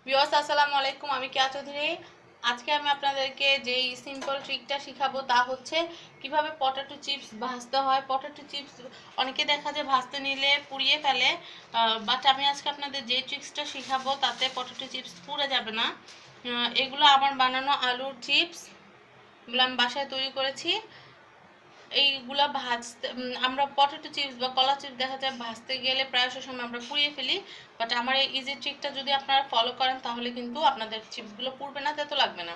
Viewers আসসালামু আলাইকুম, আমি কেয়া চৌধুরী। আজকে আমি আপনাদেরকে যেই সিম্পল ট্রিকটা শিখাবো তা হচ্ছে কিভাবে পটেটো চিপস ভাজতে হয়। পটেটো চিপস অনেকে দেখা যায় ভাজতে নিলে পুড়িয়ে ফেলে, বাট আমি আজকে আপনাদের যে ট্রিক্সটা শিখাবো তাতে পটেটো চিপস পুড়ে যাবে না। এগুলো আমার বানানো আলুর চিপস, এগুলো আমি বাসায় তৈরি করেছি। এইগুলা ভাজতে আমরা পটেটো চিপস বা কলা চিপস দেখা যায় ভাজতে গেলে প্রায় সময় আমরা পুড়িয়ে ফেলি, বাট আমার এই ইজি ট্রিকটা যদি আপনারা ফলো করেন তাহলে কিন্তু আপনাদের চিপসগুলো পুড়বে না, তেতো লাগবে না।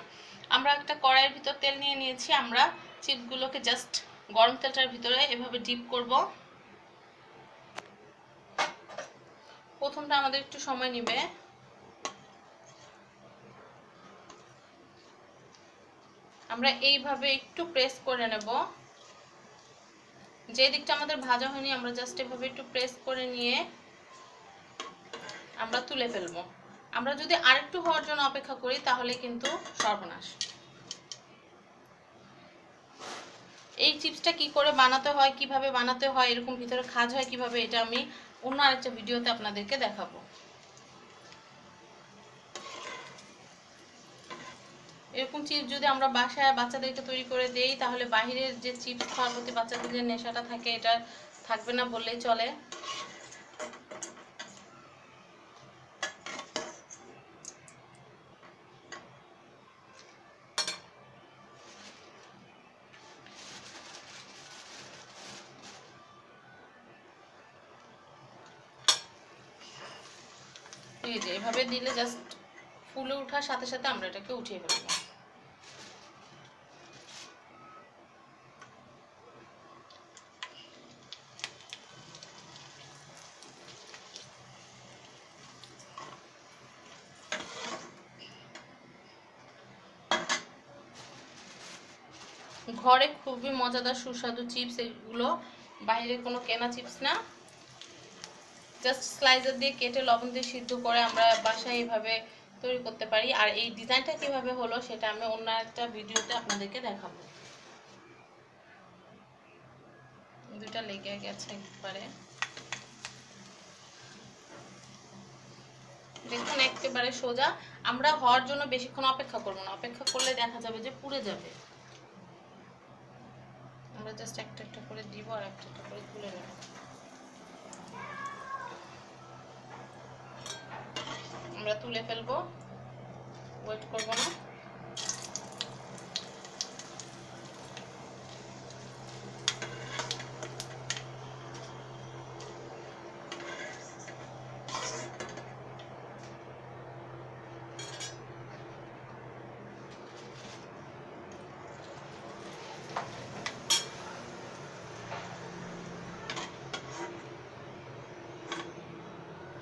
আমরা একটা কড়াইয়ের ভিতর তেল নিয়ে নিয়েছি, আমরা চিপসগুলোকে জাস্ট গরম তেলটার ভিতরে এভাবে ডিপ করব। প্রথমটা আমাদের একটু সময় নেবে। আমরা এইভাবে একটু প্রেস করে নেব। যে দিকটা আমাদের ভাজা হয়নি আমরা জাস্ট এভাবে একটু প্রেস করে নিয়ে আমরা তুলে ফেলবো। আমরা যদি আরেকটু হওয়ার জন্য অপেক্ষা করি তাহলে কিন্তু সর্বনাশ। এই চিপসটা কি করে বানাতে হয়, কিভাবে বানাতে হয়, এরকম ভিতরে খাজ হয় কিভাবে, এটা আমি অন্য আরেকটা ভিডিওতে আপনাদেরকে দেখাবো। এরকম চিপস যদি আমরা বাসায় বাচ্চাদেরকে তৈরি করে দেই তাহলে বাহিরের যে চিপস খাওয়ার প্রতি বাচ্চাদের যে নেশাটা থাকে এটা থাকবে না বললেই চলে। এই যে এভাবে দিলে জাস্ট ফুলে ওঠার সাথে সাথে আমরা এটাকে উঠিয়ে ফেলবো। ঘরে খুবই মজাদার সুস্বাদু চিপস এগুলো, বাইরে কোনো কেনা চিপস না। জাস্ট স্লাইসার দিয়ে কেটে লবণ দিয়ে সিদ্ধ করে আমরা বাসায় এইভাবে তৈরি করতে পারি। আর এই ডিজাইনটা কিভাবে হলো সেটা আমি অন্য একটা ভিডিওতে আপনাদেরকে দেখাবো। দুটা লেগে গেছে একবারে, দেখুন একেবারে সোজা। আমরা হওয়ার জন্য বেশিক্ষণ অপেক্ষা করবো না, অপেক্ষা করলে দেখা যাবে যে পুড়ে যাবে। আমরা জাস্ট একটা একটা করে দিব আর একটা একটা করে তুলে নেব। আমরা তুলে ফেলবো, ওয়েট করবো না।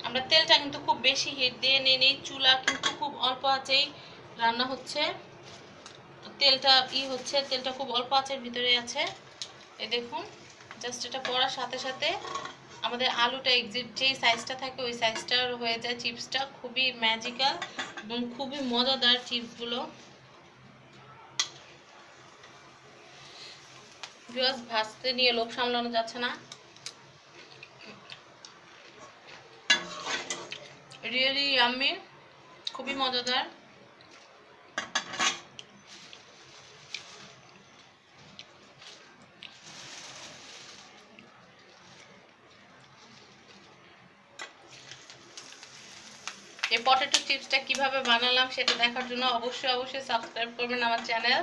আমরা তেলটা কিন্তু খুব বেশি হিট দিয়ে নেই, চুলা কিন্তু খুব অল্প আঁচেই রান্না হচ্ছে। তেলটা তেলটা খুব অল্প আঁচের ভিতরে আছে। এই দেখুন জাস্ট এটা পড়ার সাথে সাথে আমাদের আলুটা এক্সিট যেই সাইজটা থাকে ওই সাইজটার হয়ে যায় চিপসটা। খুবই ম্যাজিক্যাল এবং খুবই মজাদার চিপসগুলো। ভিউয়ার্স ভাজতে নিয়ে লোভ সামলানো যাচ্ছে না, রিয়েলি ইয়াম্মি, খুবই মজাদার। এই পটেটো চিপসটা কিভাবে বানালাম সেটা দেখার জন্য অবশ্যই সাবস্ক্রাইব করবেন আমার চ্যানেল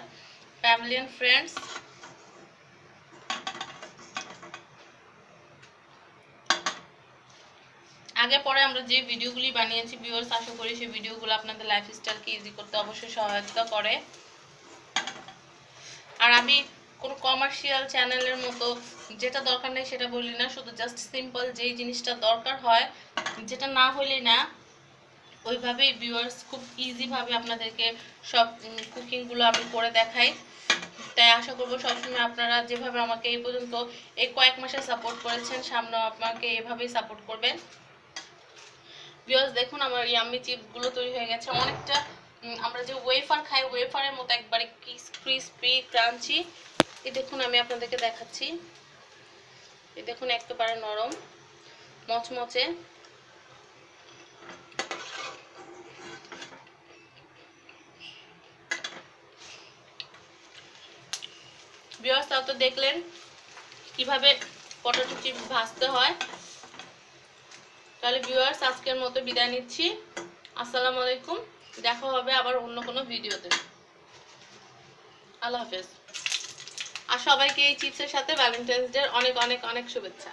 ফ্যামিলি এন্ড ফ্রেন্ডস। আগে পরে আমরা যে ভিডিওগুলি বানিয়েছি ভিউয়ার্স, আশা করি সেই ভিডিওগুলো আপনাদের লাইফস্টাইলকে ইজি করতে অবশ্যই সহায়তা করে। আর আমি কোনো কমার্শিয়াল চ্যানেলের মতো যেটা দরকার নেই সেটা বলি না, শুধু জাস্ট সিম্পল যেই জিনিসটা দরকার হয়, যেটা না হইলে না, ওইভাবেই ভিউয়ার্স খুব ইজিভাবে আপনাদেরকে সব কুকিংগুলো আমি করে দেখাই। তাই আশা করবো সবসময় আপনারা যেভাবে আমাকে এই পর্যন্ত এই কয়েক মাসে সাপোর্ট করেছেন সামনেও আপনাকে এভাবেই সাপোর্ট করবেন। ভিউয়ার্স দেখুন আমার ইয়াম্মি চিপসগুলো তৈরি হয়ে গেছে, অনেকটা আমরা যে ওয়েফার খাই ওয়েফারের মতো একবারে ক্রিসপি ক্রাঞ্চি। এই দেখুন আমি আপনাদেরকে দেখাচ্ছি, এই দেখুন একেবারে নরম মচমচে। ভিউয়ার্স, তাও তো দেখলেন কিভাবে পটেটো চিপস ভাজতে হয়। তাহলে ভিউয়ার্স, আজকের মতো বিদায় নিচ্ছি। আসসালামু আলাইকুম। দেখা হবে আবার অন্য কোনো ভিডিওতে। আল্লাহ হাফেজ। আর সবাইকে এই চিপসের সাথে ভ্যালেন্টাইন্স ডে অনেক অনেক অনেক শুভেচ্ছা।